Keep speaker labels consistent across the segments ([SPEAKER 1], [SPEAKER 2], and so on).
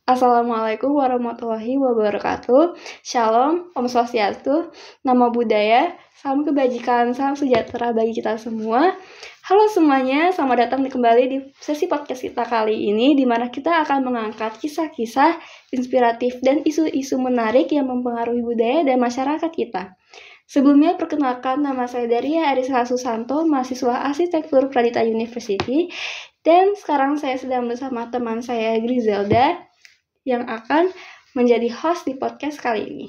[SPEAKER 1] Assalamualaikum warahmatullahi wabarakatuh. Shalom, Om Swastiastu, Namo Buddhaya, salam kebajikan, salam sejahtera bagi kita semua. Halo semuanya, selamat datang kembali di sesi podcast kita kali ini, di mana kita akan mengangkat kisah-kisah inspiratif dan isu-isu menarik yang mempengaruhi budaya dan masyarakat kita. Sebelumnya, perkenalkan, nama saya Daria Arisa Susanto, mahasiswa Arsitektur Pradita University, dan sekarang saya sedang bersama teman saya Griselda, yang akan menjadi host di podcast kali ini.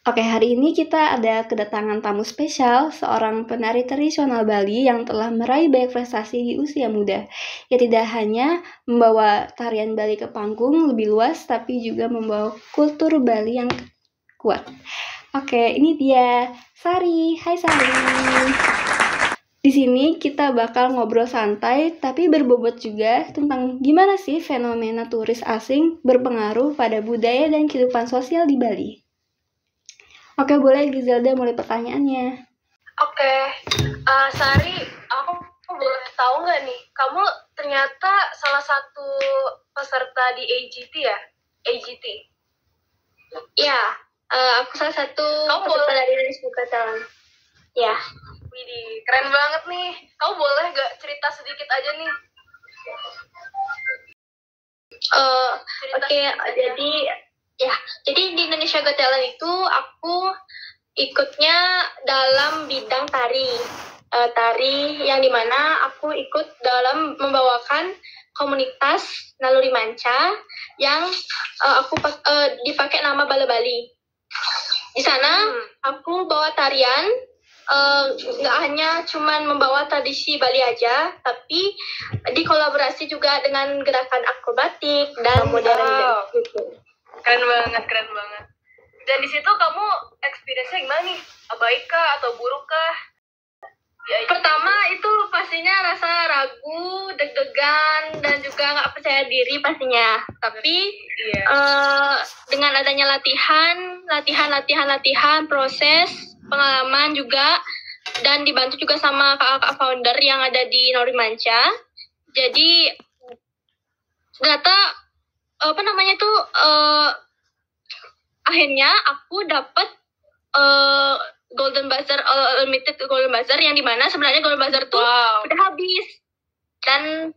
[SPEAKER 1] Oke, hari ini kita ada kedatangan tamu spesial, seorang penari tradisional Bali yang telah meraih banyak prestasi di usia muda. Ia tidak hanya membawa tarian Bali ke panggung lebih luas, tapi juga membawa kultur Bali yang kuat. Oke, ini dia Sari. Hai Sari. Di sini kita bakal ngobrol santai tapi berbobot juga tentang gimana sih fenomena turis asing berpengaruh pada budaya dan kehidupan sosial di Bali. Oke, boleh Griselda mulai pertanyaannya.
[SPEAKER 2] Oke, Sari, aku boleh tahu nggak nih, kamu ternyata salah satu peserta di AGT ya? AGT?
[SPEAKER 3] Ya, aku salah satu peserta dari Indonesia Catalan. Ya.
[SPEAKER 2] Widih, keren banget nih. Kamu boleh gak cerita sedikit aja nih?
[SPEAKER 3] Oke, jadi di Indonesia Got Talent itu aku ikutnya dalam bidang tari. Tari yang dimana aku ikut dalam membawakan komunitas Naluri Manca yang aku dipakai nama Bala Bali. Di sana aku bawa tarian. Nggak hanya cuman membawa tradisi Bali aja, tapi dikolaborasi juga dengan gerakan akrobatik dan modern gitu.
[SPEAKER 2] Keren banget. Dan di situ kamu experience-nya gimana nih? Baik kah atau buruk kah? Ya,
[SPEAKER 3] pertama itu pastinya rasa ragu, deg-degan, dan juga nggak percaya diri pastinya. Tapi dengan adanya latihan, proses, pengalaman juga, dan dibantu juga sama kakak founder yang ada di Naluri Manca. Jadi ternyata akhirnya aku dapat Golden Buzzer, Limited Golden Buzzer, yang dimana sebenarnya Golden Buzzer tuh udah habis, dan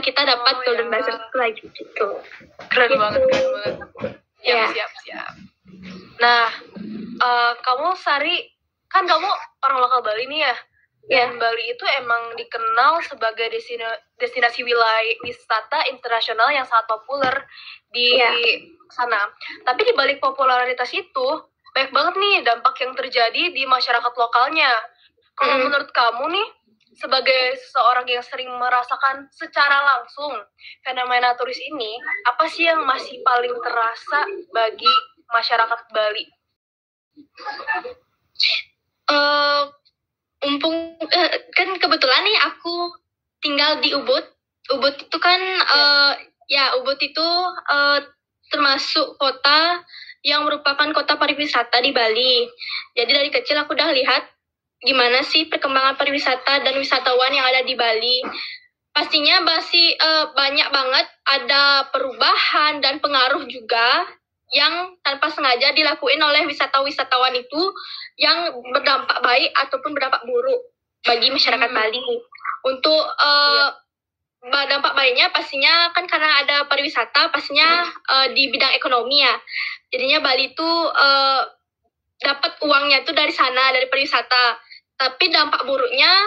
[SPEAKER 3] kita dapat Golden Buzzer lagi gitu.
[SPEAKER 2] Keren banget.
[SPEAKER 3] Ya.
[SPEAKER 2] Siap. Nah, kamu Sari, kan kamu orang lokal Bali nih ya? Dan Bali itu emang dikenal sebagai destinasi wisata internasional yang sangat populer di sana. Tapi di balik popularitas itu, banyak banget nih dampak yang terjadi di masyarakat lokalnya. Kalau menurut kamu nih, sebagai seseorang yang sering merasakan secara langsung fenomena turis ini, apa sih yang masih paling terasa bagi masyarakat Bali?
[SPEAKER 3] Kan kebetulan nih aku tinggal di Ubud. Ubud itu kan Ubud itu termasuk kota yang merupakan kota pariwisata di Bali. Jadi dari kecil aku udah lihat gimana sih perkembangan pariwisata dan wisatawan yang ada di Bali. Pastinya masih banyak banget ada perubahan dan pengaruh juga yang tanpa sengaja dilakuin oleh wisatawan itu, yang berdampak baik ataupun berdampak buruk bagi masyarakat Bali. Untuk dampak baiknya pastinya kan karena ada pariwisata, pastinya di bidang ekonomi ya. Jadinya Bali itu dapat uangnya tuh dari sana, dari pariwisata. Tapi dampak buruknya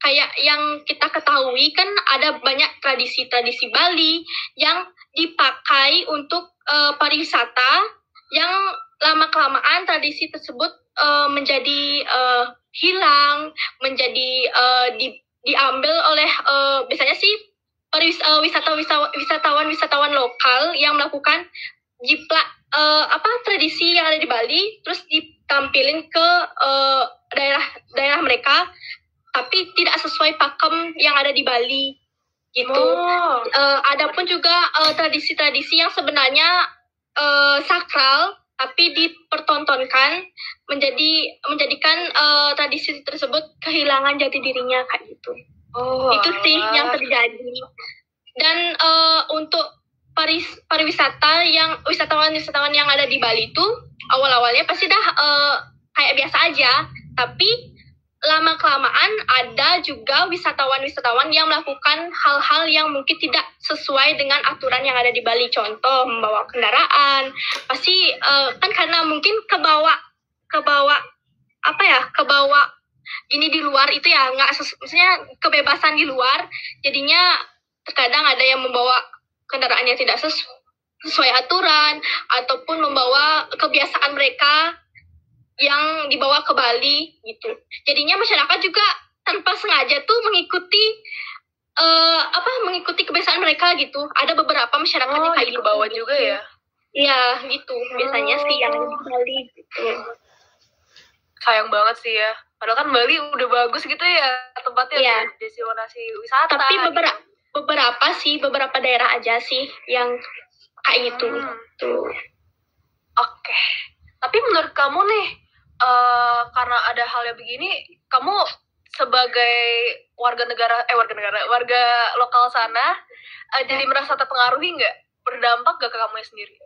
[SPEAKER 3] kayak yang kita ketahui kan ada banyak tradisi-tradisi Bali yang dipakai untuk pariwisata, yang lama-kelamaan tradisi tersebut menjadi hilang, menjadi diambil oleh biasanya sih wisatawan lokal yang melakukan jiplak tradisi yang ada di Bali, terus ditampilin ke daerah mereka, tapi tidak sesuai pakem yang ada di Bali gitu. Adapun juga tradisi-tradisi yang sebenarnya sakral tapi dipertontonkan, menjadikan tradisi tersebut kehilangan jati dirinya kayak gitu.
[SPEAKER 2] Oh,
[SPEAKER 3] Itu sih
[SPEAKER 2] alah.
[SPEAKER 3] yang terjadi. Dan untuk pariwisata yang wisatawan-wisatawan yang ada di Bali itu awal-awalnya pasti dah kayak biasa aja, tapi lama-kelamaan ada juga wisatawan-wisatawan yang melakukan hal-hal yang mungkin tidak sesuai dengan aturan yang ada di Bali. Contoh, membawa kendaraan. Pasti kan karena mungkin kebawa kebawa ini di luar itu ya, maksudnya kebebasan di luar, jadinya terkadang ada yang membawa kendaraan yang tidak sesuai aturan, ataupun membawa kebiasaan mereka yang dibawa ke Bali gitu. Jadinya masyarakat juga tanpa sengaja tuh mengikuti kebiasaan mereka gitu. Ada beberapa masyarakat yang kayak
[SPEAKER 2] ke bawah juga ya?
[SPEAKER 3] Iya gitu, biasanya sih yang di Bali gitu.
[SPEAKER 2] Sayang banget sih ya. Padahal kan Bali udah bagus gitu ya tempatnya,
[SPEAKER 3] Iya.
[SPEAKER 2] destinasi wisata.
[SPEAKER 3] Tapi
[SPEAKER 2] gitu.
[SPEAKER 3] beberapa daerah aja sih yang kayak gitu. Tuh.
[SPEAKER 2] Oke. Tapi menurut kamu nih, karena ada hal yang begini, kamu sebagai warga lokal sana, jadi merasa terpengaruhi nggak? Berdampak nggak ke kamu sendiri?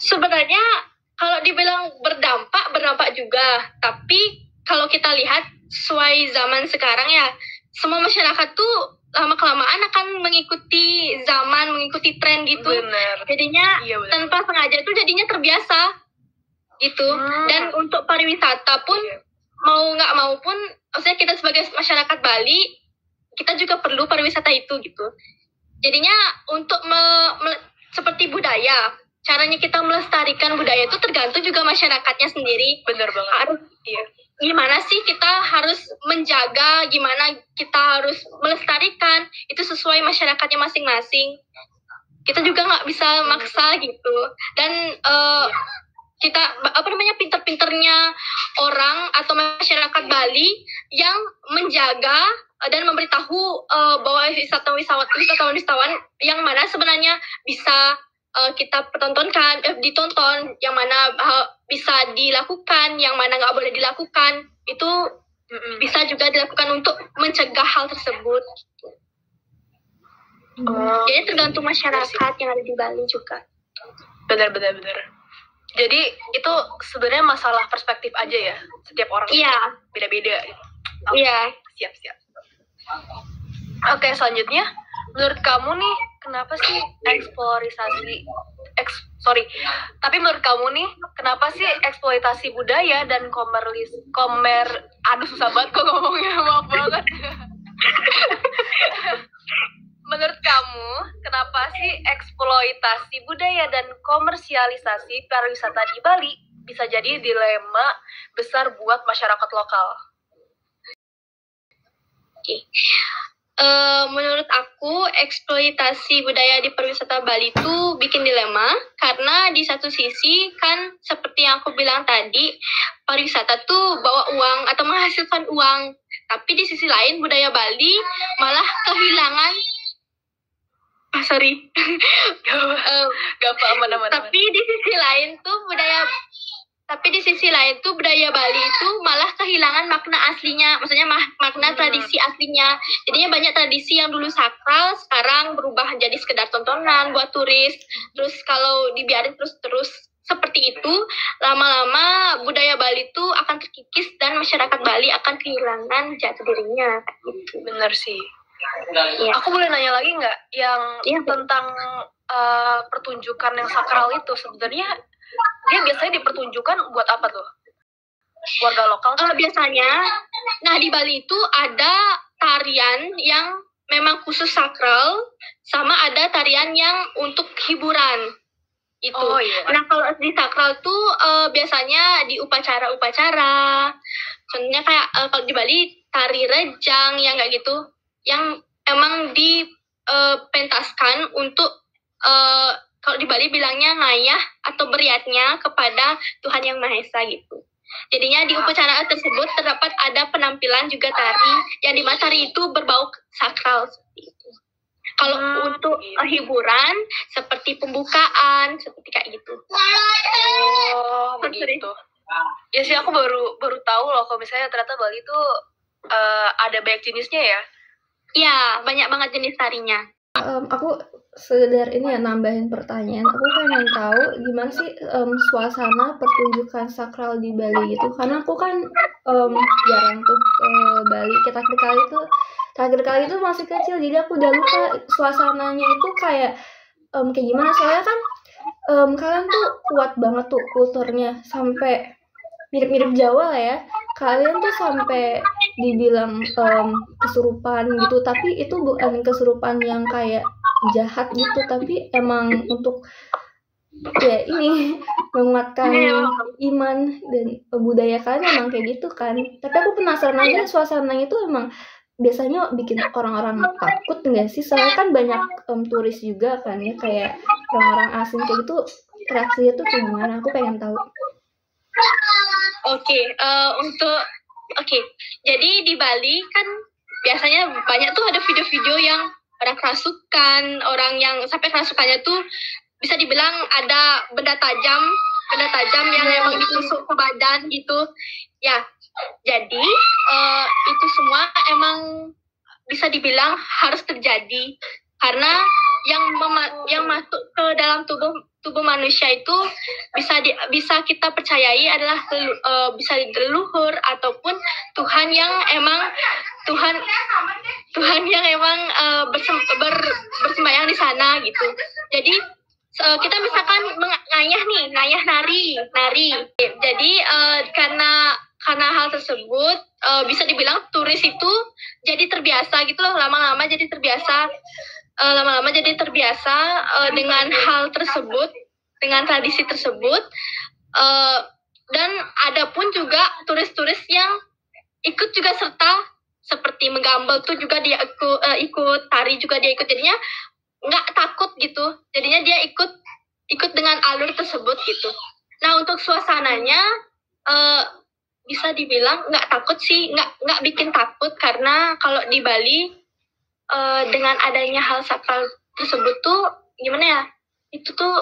[SPEAKER 3] Sebenarnya kalau dibilang berdampak juga. Tapi kalau kita lihat sesuai zaman sekarang ya, semua masyarakat tuh lama-kelamaan akan mengikuti zaman, mengikuti tren gitu.
[SPEAKER 2] Bener.
[SPEAKER 3] Jadinya
[SPEAKER 2] Iya, bener.
[SPEAKER 3] tanpa sengaja tuh jadinya terbiasa gitu. Dan untuk pariwisata pun mau nggak mau pun, maksudnya kita sebagai masyarakat Bali, kita juga perlu pariwisata itu gitu. Jadinya untuk seperti budaya, caranya kita melestarikan budaya itu tergantung juga masyarakatnya sendiri.
[SPEAKER 2] Bener banget.
[SPEAKER 3] Harus gimana sih kita harus menjaga, gimana kita harus melestarikan, itu sesuai masyarakatnya masing-masing. Kita juga nggak bisa maksa gitu. Dan kita pinter-pinternya orang atau masyarakat Bali yang menjaga dan memberitahu bahwa wisatawan yang mana sebenarnya bisa kita ditonton, yang mana bisa dilakukan, yang mana nggak boleh dilakukan, itu bisa juga dilakukan untuk mencegah hal tersebut. Jadi tergantung masyarakat yang ada di Bali juga.
[SPEAKER 2] Bener. Jadi itu sebenarnya masalah perspektif aja ya, setiap orang beda-beda.
[SPEAKER 3] Iya.
[SPEAKER 2] Siap. Oke, selanjutnya, menurut kamu nih, kenapa sih eksploitasi budaya dan susah banget kok ngomongnya, maaf banget. Menurut kamu, kenapa sih eksploitasi budaya dan komersialisasi pariwisata di Bali bisa jadi dilema besar buat masyarakat lokal?
[SPEAKER 3] Menurut aku, eksploitasi budaya di pariwisata Bali itu bikin dilema, karena di satu sisi kan seperti yang aku bilang tadi, pariwisata tuh bawa uang atau menghasilkan uang, tapi di sisi lain budaya Bali malah kehilangan
[SPEAKER 2] Gak apa aman.
[SPEAKER 3] Tapi di sisi lain tuh budaya Bali itu malah kehilangan makna aslinya, maksudnya makna tradisi aslinya. Jadinya banyak tradisi yang dulu sakral sekarang berubah jadi sekedar tontonan buat turis. Terus kalau dibiarin terus seperti itu, lama-lama budaya Bali itu akan terkikis dan masyarakat Bali akan kehilangan jati dirinya.
[SPEAKER 2] Bener sih.
[SPEAKER 3] Ya.
[SPEAKER 2] Aku boleh nanya lagi nggak yang tentang pertunjukan yang sakral itu, sebenarnya dia biasanya dipertunjukkan buat apa tuh? Warga lokal?
[SPEAKER 3] Biasanya, di Bali itu ada tarian yang memang khusus sakral, sama ada tarian yang untuk hiburan. Itu.
[SPEAKER 2] Oh, iya.
[SPEAKER 3] Nah, kalau di sakral tuh biasanya di upacara-upacara. Contohnya kayak kalau di Bali tari rejang yang kayak gitu, yang emang dipentaskan untuk kalau di Bali bilangnya ngayah atau beriatnya kepada Tuhan Yang Maha Esa gitu. Jadinya di upacara tersebut terdapat ada penampilan juga tari, yang dimana tari itu berbau sakral seperti itu. Kalau untuk hiburan seperti pembukaan, seperti kayak gitu.
[SPEAKER 2] Oh, begitu. Ya sih, aku baru tahu loh kalau misalnya ternyata Bali tuh ada banyak jenisnya ya?
[SPEAKER 3] Iya, banyak banget jenis tarinya.
[SPEAKER 1] Aku sekedar ini ya nambahin pertanyaan. Aku pengen tahu gimana sih suasana pertunjukan sakral di Bali gitu. Karena aku kan jarang tuh ke Bali. Terakhir kali itu masih kecil, jadi aku udah lupa suasananya itu kayak gimana. Soalnya kan kalian tuh kuat banget tuh kulturnya, sampai mirip-mirip Jawa lah ya. Kalian tuh sampai dibilang kesurupan gitu, tapi itu bukan kesurupan yang kayak jahat gitu, tapi emang untuk ya ini menguatkan iman dan budaya kalian emang kayak gitu kan. Tapi aku penasaran aja, suasananya itu emang biasanya bikin orang-orang takut nggak sih? Soalnya kan banyak turis juga kan ya, kayak orang-orang asing kayak gitu, reaksinya tuh kayak gimana? Aku pengen tahu.
[SPEAKER 3] Oke, jadi di Bali kan biasanya banyak tuh ada video-video yang orang kerasukan, orang yang sampai kerasukannya tuh bisa dibilang ada benda tajam yang emang ditusuk ke badan gitu. Ya, jadi itu semua emang bisa dibilang harus terjadi karena yang masuk ke dalam tubuh manusia itu bisa kita percayai adalah bisa leluhur ataupun Tuhan yang emang bersembayang di sana gitu. Jadi kita misalkan ngayah nari. Jadi karena hal tersebut bisa dibilang turis itu jadi terbiasa gitu loh, lama-lama jadi terbiasa dengan hal tersebut, dengan tradisi tersebut. Dan ada pun juga turis-turis yang ikut juga serta seperti menggambel tuh juga dia ikut tari juga dia ikut, jadinya nggak takut gitu, jadinya dia ikut dengan alur tersebut gitu. Nah untuk suasananya bisa dibilang nggak takut sih, nggak bikin takut, karena kalau di Bali dengan adanya hal sakral tersebut tuh gimana ya, itu tuh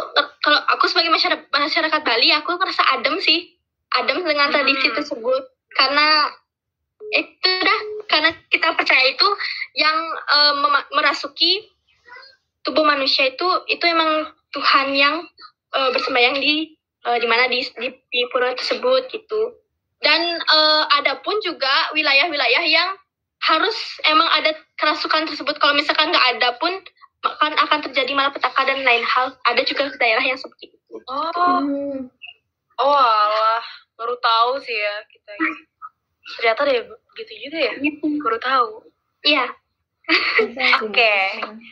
[SPEAKER 3] kalau aku sebagai masyarakat Bali aku ngerasa adem dengan tradisi tersebut, karena itu karena kita percaya itu yang merasuki tubuh manusia itu emang Tuhan yang bersembayang di mana di pura tersebut gitu. Dan ada pun juga wilayah-wilayah yang harus emang ada kerasukan tersebut. Kalau misalkan nggak ada pun akan terjadi malapetaka dan lain hal. Ada juga daerah yang seperti itu.
[SPEAKER 2] Oh alah, baru tahu sih ya kita. Ternyata deh begitu juga ya. Baru tahu. Iya. Oke.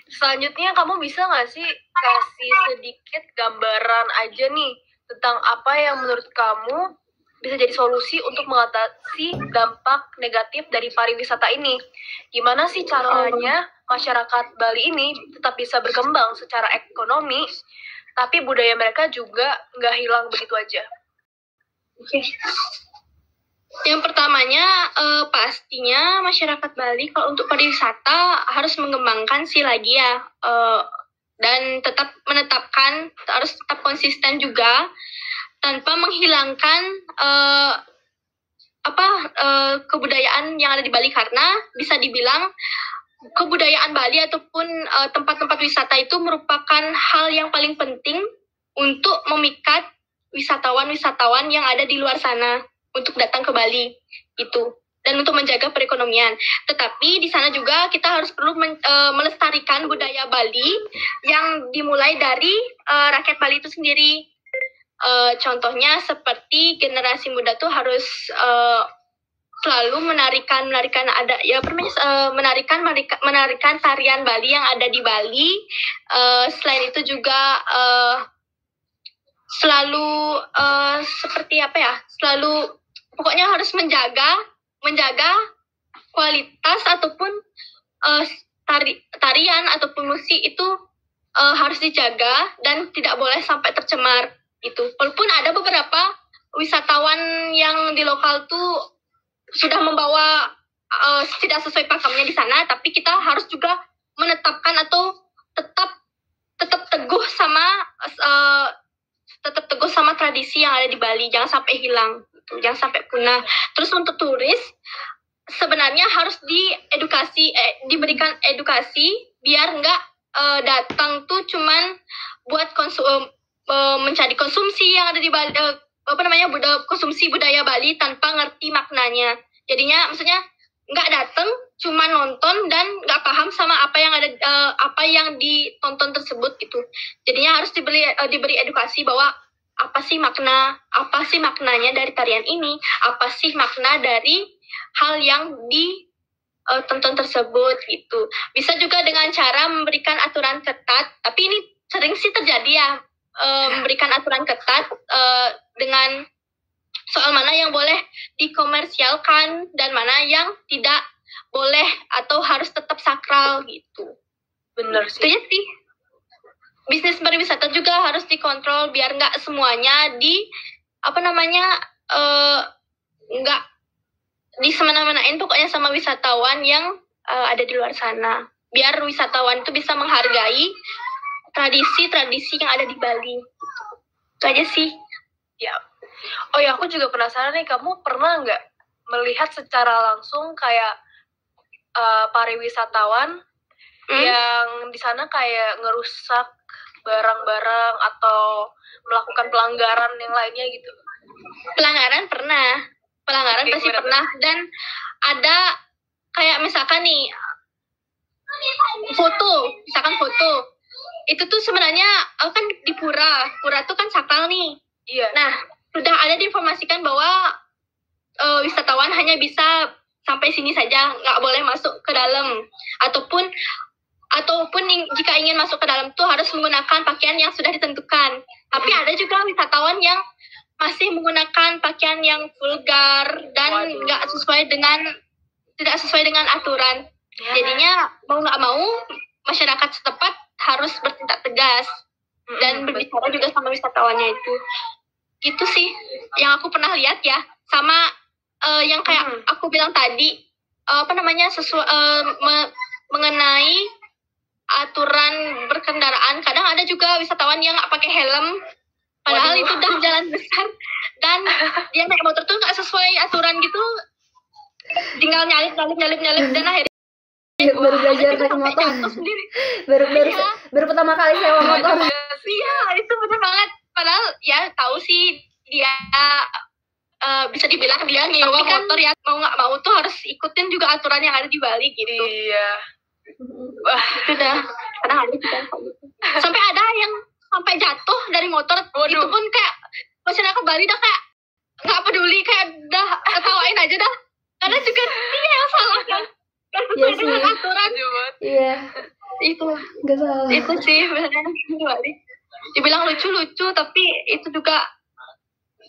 [SPEAKER 2] Selanjutnya kamu bisa nggak sih kasih sedikit gambaran aja nih tentang apa yang menurut kamu bisa jadi solusi untuk mengatasi dampak negatif dari pariwisata ini? Gimana sih caranya masyarakat Bali ini tetap bisa berkembang secara ekonomi, tapi budaya mereka juga nggak hilang begitu aja?
[SPEAKER 3] Oke. Yang pertamanya pastinya masyarakat Bali kalau untuk pariwisata harus mengembangkan sih lagi ya, dan harus tetap konsisten juga tanpa menghilangkan kebudayaan yang ada di Bali, karena bisa dibilang kebudayaan Bali ataupun tempat-tempat wisata itu merupakan hal yang paling penting untuk memikat wisatawan yang ada di luar sana untuk datang ke Bali itu, dan untuk menjaga perekonomian. Tetapi di sana juga kita harus perlu melestarikan budaya Bali yang dimulai dari rakyat Bali itu sendiri. Contohnya seperti generasi muda tuh harus selalu menarikan tarian Bali yang ada di Bali. Selain itu juga selalu pokoknya harus menjaga kualitas ataupun tarian ataupun musik itu harus dijaga dan tidak boleh sampai tercemar itu. Walaupun ada beberapa wisatawan yang di lokal tuh sudah membawa tidak sesuai pakamnya di sana, tapi kita harus juga menetapkan atau tetap teguh sama tradisi yang ada di Bali, jangan sampai hilang, jangan sampai punah. Terus untuk turis sebenarnya harus diberikan edukasi biar nggak datang tuh cuman buat mencari konsumsi yang ada di Bali, konsumsi budaya Bali tanpa ngerti maknanya. Jadinya maksudnya nggak datang cuma nonton dan nggak paham sama apa yang ditonton tersebut gitu. Jadinya harus diberi edukasi bahwa apa sih maknanya dari tarian ini, apa sih makna dari hal yang ditonton tersebut gitu. Bisa juga dengan cara memberikan aturan ketat, tapi ini sering sih terjadi ya, memberikan aturan ketat dengan soal mana yang boleh dikomersialkan dan mana yang tidak boleh atau harus tetap sakral gitu.
[SPEAKER 2] Bener
[SPEAKER 3] Itu
[SPEAKER 2] sih.
[SPEAKER 3] ya sih. Bisnis pariwisata juga harus dikontrol biar nggak semuanya nggak disemena-menain pokoknya sama wisatawan yang ada di luar sana. Biar wisatawan itu bisa menghargai tradisi-tradisi yang ada di Bali. Itu aja sih.
[SPEAKER 2] Ya. Oh ya, aku juga penasaran nih, kamu pernah nggak melihat secara langsung kayak pariwisatawan yang di sana kayak ngerusak barang-barang atau melakukan pelanggaran yang lainnya gitu?
[SPEAKER 3] Pelanggaran
[SPEAKER 2] Oke,
[SPEAKER 3] pasti
[SPEAKER 2] gimana tuh?
[SPEAKER 3] pernah. Dan ada kayak misalkan nih foto itu tuh sebenarnya kan di pura tuh kan sakral nih.
[SPEAKER 2] Iya.
[SPEAKER 3] Nah, sudah ada diinformasikan bahwa wisatawan hanya bisa sampai sini saja, nggak boleh masuk ke dalam. Ataupun jika ingin masuk ke dalam tuh harus menggunakan pakaian yang sudah ditentukan. Tapi ada juga wisatawan yang masih menggunakan pakaian yang vulgar dan
[SPEAKER 2] Waduh.
[SPEAKER 3] tidak sesuai dengan aturan.
[SPEAKER 2] Ya.
[SPEAKER 3] Jadinya mau nggak mau masyarakat setempat harus bertindak tegas dan berbicara juga sama wisatawannya itu. Itu sih yang aku pernah lihat ya. Sama yang kayak aku bilang tadi, mengenai aturan berkendaraan. Kadang ada juga wisatawan yang nggak pakai helm, padahal
[SPEAKER 2] Waduh.
[SPEAKER 3] itu udah jalan besar dan dia naik motor tuh nggak sesuai aturan gitu, tinggal nyalip dan akhirnya
[SPEAKER 1] Baru belajar naik
[SPEAKER 3] sampai
[SPEAKER 1] motor.
[SPEAKER 3] jatuh sendiri.
[SPEAKER 1] Baru pertama kali sewa motor.
[SPEAKER 3] Iya, itu benar banget. Padahal ya tahu sih dia bisa dibilang dia nyewa motor ya, mau nggak mau tuh harus ikutin juga aturan yang ada di Bali gitu.
[SPEAKER 2] Iya. Wah,
[SPEAKER 3] Sudah kadang ada juga yang kayak gitu. Sampai ada yang sampai jatuh dari motor.
[SPEAKER 2] Waduh.
[SPEAKER 3] Itu pun kayak masyarakat Bali dah kayak nggak peduli, kayak dah ketawain aja dah, karena juga dia yang salah kan. Kan sesuai
[SPEAKER 1] Iya sih.
[SPEAKER 3] dengan aturan.
[SPEAKER 2] lucu banget.
[SPEAKER 1] Iya,
[SPEAKER 3] Itu
[SPEAKER 1] nggak salah.
[SPEAKER 3] itu sih sebenarnya di Bali. Dibilang lucu tapi itu juga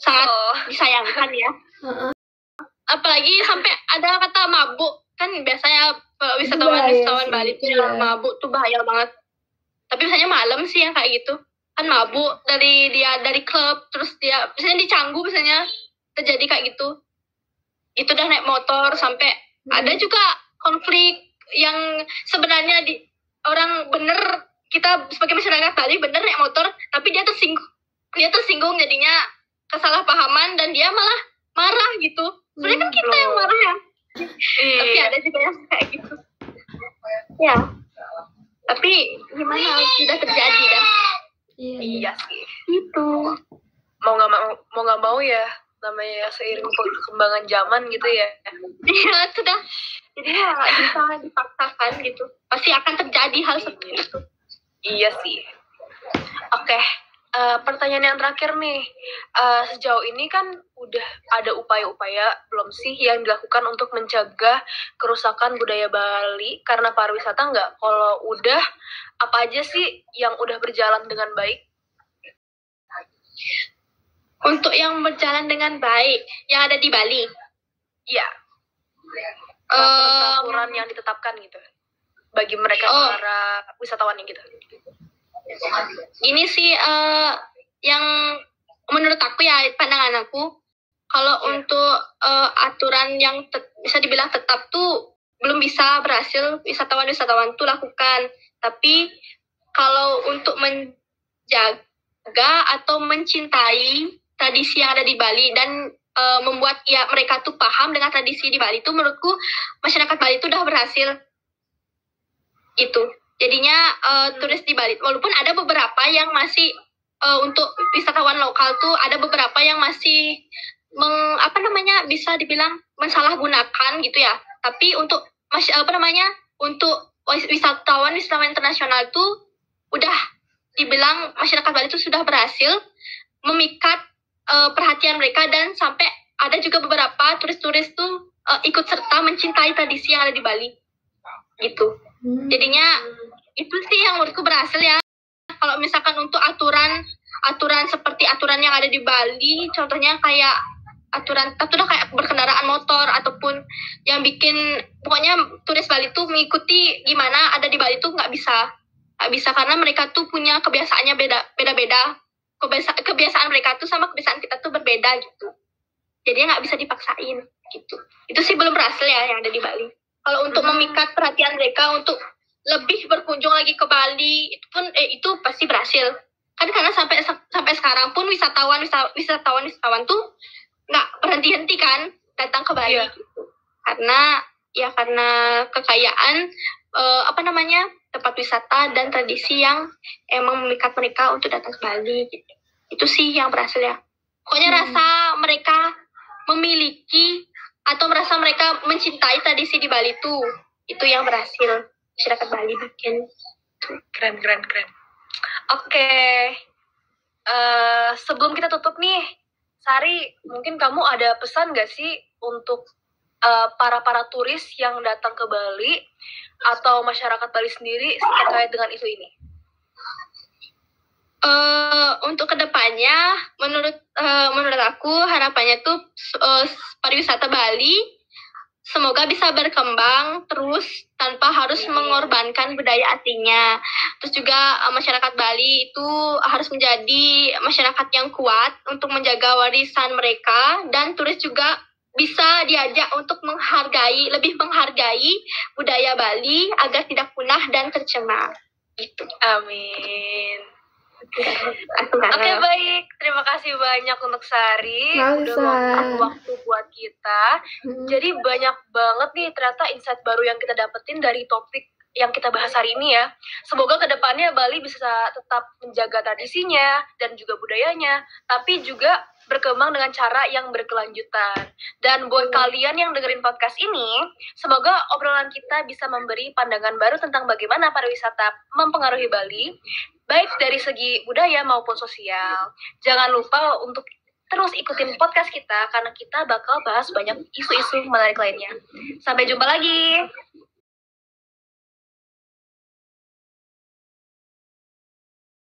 [SPEAKER 3] sangat
[SPEAKER 2] Oh.
[SPEAKER 3] disayangkan ya.
[SPEAKER 1] Heeh.
[SPEAKER 3] Apalagi sampai ada kata mabuk, kan biasanya wisatawan
[SPEAKER 1] Bahaya sih,
[SPEAKER 3] Bali tuh
[SPEAKER 1] iya.
[SPEAKER 3] mabuk tuh bahaya banget. Tapi biasanya malam sih yang kayak gitu, kan mabuk dari klub, terus dia biasanya dicanggu, biasanya terjadi kayak gitu. Itu udah naik motor sampai ada juga konflik yang sebenarnya orang bener, kita sebagai masyarakat Bali bener naik motor, tapi dia tersinggung jadinya kesalahpahaman dan dia malah marah gitu. Sebenarnya kan kita yang marah ya. Tapi
[SPEAKER 2] Iya.
[SPEAKER 3] ada juga yang kayak gitu. Ya. Tapi gimana, sudah terjadi kan?
[SPEAKER 2] Iya sih.
[SPEAKER 3] Itu.
[SPEAKER 2] Mau nggak mau ya, namanya seiring perkembangan zaman gitu ya.
[SPEAKER 3] Iya, sudah. Jadi ya nggak bisa dipaksakan gitu. Pasti akan terjadi hal seperti itu.
[SPEAKER 2] Iya sih. Oke, pertanyaan yang terakhir nih. Sejauh ini kan udah ada upaya-upaya belum sih yang dilakukan untuk mencegah kerusakan budaya Bali karena pariwisata nggak? Kalau udah, apa aja sih yang udah berjalan dengan baik?
[SPEAKER 3] Untuk yang berjalan dengan baik, yang ada di Bali.
[SPEAKER 2] Iya. Peraturan yang ditetapkan gitu bagi mereka para wisatawan yang gitu.
[SPEAKER 3] Ini sih yang menurut aku ya, pandangan aku, kalau untuk aturan yang bisa dibilang tetap tuh belum bisa berhasil wisatawan tuh lakukan. Tapi kalau untuk menjaga atau mencintai tradisi yang ada di Bali dan membuat ya mereka tuh paham dengan tradisi di Bali itu, menurutku masyarakat Bali itu udah berhasil gitu. Jadinya turis di Bali, walaupun ada beberapa yang masih untuk wisatawan lokal tuh ada beberapa yang masih bisa dibilang mensalahgunakan gitu ya. Tapi untuk untuk wisatawan internasional tuh udah dibilang masyarakat Bali itu sudah berhasil memikat perhatian mereka, dan sampai ada juga beberapa turis-turis tuh ikut serta mencintai tradisi yang ada di Bali gitu. Jadinya itu sih yang menurutku berhasil ya. Kalau misalkan untuk aturan seperti aturan yang ada di Bali, contohnya kayak aturan kayak berkendaraan motor ataupun yang bikin pokoknya turis Bali tuh mengikuti gimana ada di Bali tuh nggak bisa karena mereka tuh punya kebiasaannya beda-beda. Kebiasaan mereka tuh sama kebiasaan kita tuh berbeda gitu. Jadinya nggak bisa dipaksain gitu. Itu sih belum berhasil ya yang ada di Bali. Kalau untuk memikat perhatian mereka untuk lebih berkunjung lagi ke Bali, itu pasti berhasil. Kan karena sampai sekarang pun wisatawan tuh nggak berhenti kan datang ke Bali gitu. Karena kekayaan tempat wisata dan tradisi yang emang memikat mereka untuk datang ke Bali gitu. Itu sih yang berhasil ya. Pokoknya rasa mereka memiliki atau merasa mereka mencintai tradisi di Bali itu yang berhasil masyarakat Bali bikin.
[SPEAKER 2] Keren. Oke. Sebelum kita tutup nih, Sari, mungkin kamu ada pesan nggak sih untuk para turis yang datang ke Bali atau masyarakat Bali sendiri terkait dengan isu ini?
[SPEAKER 3] Untuk kedepannya, menurut aku harapannya tuh pariwisata Bali semoga bisa berkembang terus tanpa harus mengorbankan budaya aslinya. Terus juga masyarakat Bali itu harus menjadi masyarakat yang kuat untuk menjaga warisan mereka, dan turis juga bisa diajak untuk lebih menghargai budaya Bali agar tidak punah dan tercemar. Gitu.
[SPEAKER 2] Amin. Oke, baik. Terima kasih banyak untuk Sari. Udah meluangkan waktu buat kita. Jadi banyak banget nih ternyata insight baru yang kita dapetin dari topik yang kita bahas hari ini ya. Semoga kedepannya Bali bisa tetap menjaga tradisinya dan juga budayanya, tapi juga berkembang dengan cara yang berkelanjutan. Dan buat kalian yang dengerin podcast ini, semoga obrolan kita bisa memberi pandangan baru tentang bagaimana pariwisata mempengaruhi Bali, baik dari segi budaya maupun sosial. Jangan lupa untuk terus ikutin podcast kita, karena kita bakal bahas banyak isu-isu menarik lainnya. Sampai jumpa lagi!